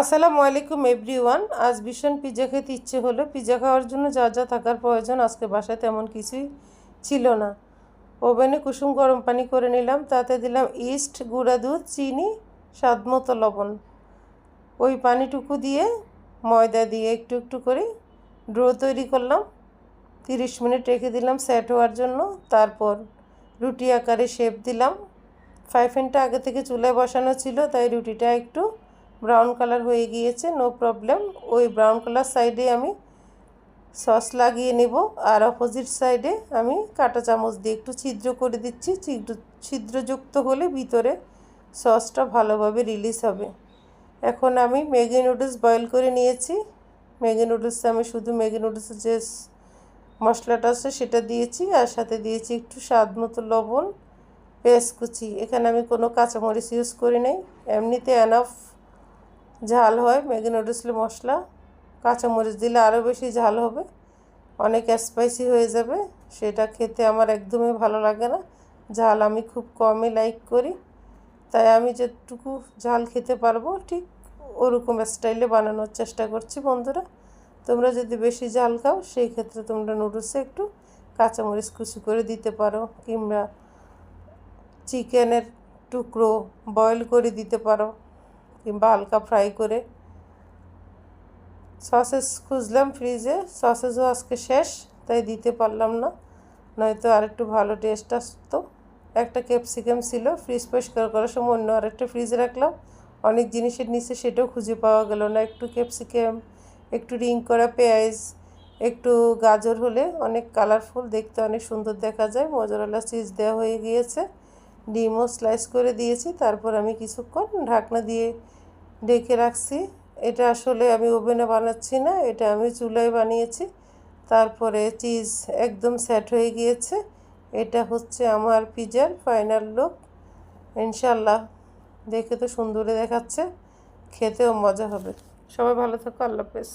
আসসালামু আলাইকুম এভরিওয়ান। আজ ভীষণ পিৎজা খেতে ইচ্ছে হলো। পিৎজা খাওয়ার জন্য যা যা থাকার প্রয়োজন আজকে বাসায় তেমন কিছুই ছিল না। ওভেনে কুসুম গরম পানি করে নিলাম, তাতে দিলাম ইস্ট, গুঁড়া দুধ, চিনি, স্বাদ মতো লবণ। ওই পানিটুকু দিয়ে ময়দা দিয়ে একটু একটু করে ডো তৈরি করলাম। 30 মিনিট রেখে দিলাম সেট হওয়ার জন্য। তারপর রুটি আকারে শেপ দিলাম। ফ্রাই প্যানটা আগে থেকে চুলায় বসানো ছিল, তাই রুটিটা একটু ব্রাউন কালার হয়ে গিয়েছে, নো প্রবলেম। ওই ব্রাউন কালার সাইডে আমি সস লাগিয়ে নেব, আর অপোজিট সাইডে আমি কাঁটা চামচ দিয়ে একটু ছিদ্র করে দিচ্ছি। ছিদ্রযুক্ত হলে ভিতরে সসটা ভালোভাবে রিলিজ হবে। এখন আমি ম্যাগি নুডলস বয়েল করে নিয়েছি। ম্যাগি নুডলসে আমি শুধু ম্যাগি নুডলসের যে মশলাটা আছে সেটা দিয়েছি, আর সাথে দিয়েছি একটু স্বাদ মতো লবণ, পেঁয়াজ কুচি। এখানে আমি কোনো কাঁচামরিচ ইউজ করি নাই, এমনিতে এনাফ ঝাল হয় ম্যাগি নুডলসের মশলা। কাঁচামরিচ দিলে আরও বেশি ঝাল হবে, অনেক স্পাইসি হয়ে যাবে, সেটা খেতে আমার একদমই ভালো লাগে না। ঝাল আমি খুব কমই লাইক করি, তাই আমি যেটুকু ঝাল খেতে পারবো ঠিক ওরকম স্টাইলে বানানোর চেষ্টা করছি। বন্ধুরা, তোমরা যদি বেশি ঝাল খাও সেই ক্ষেত্রে তোমরা নুডলসে একটু কাঁচামরিচ কুচি করে দিতে পারো, কিংবা চিকেনের টুকরো বয়েল করে দিতে পারো, কিংবা হালকা ফ্রাই করে। সসেস খুঁজলাম ফ্রিজে, সসেসও আজকে শেষ, তাই দিতে পারলাম না, নয়তো আরেকটু ভালো টেস্ট আসতো। একটা ক্যাপসিকাম ছিল, ফ্রিজ পরিষ্কার করার সময় অন্য আরেকটা ফ্রিজে রাখলাম, অনেক জিনিসের নিচে সেটাও খুঁজে পাওয়া গেল না। একটু ক্যাপসিকাম, একটু রিং করা পেঁয়াজ, একটু গাজর হলে অনেক কালারফুল দেখতে, অনেক সুন্দর দেখা যায়। মোজারেলা চিজ দেওয়া হয়ে গিয়েছে, ডিমও স্লাইস করে দিয়েছি। তারপর আমি কিছুক্ষণ ঢাকনা দিয়ে ঢেকে রাখছি। এটা আসলে আমি ওভেনে বানাচ্ছি না, এটা আমি চুলায় বানিয়েছি। তারপরে চিজ একদম সেট হয়ে গিয়েছে। এটা হচ্ছে আমার পিৎজার ফাইনাল লুক। ইনশাল্লাহ দেখে তো সুন্দরই দেখাচ্ছে, খেতেও মজা হবে। সবাই ভালো থাকো, আল্লাহ হাফেজ।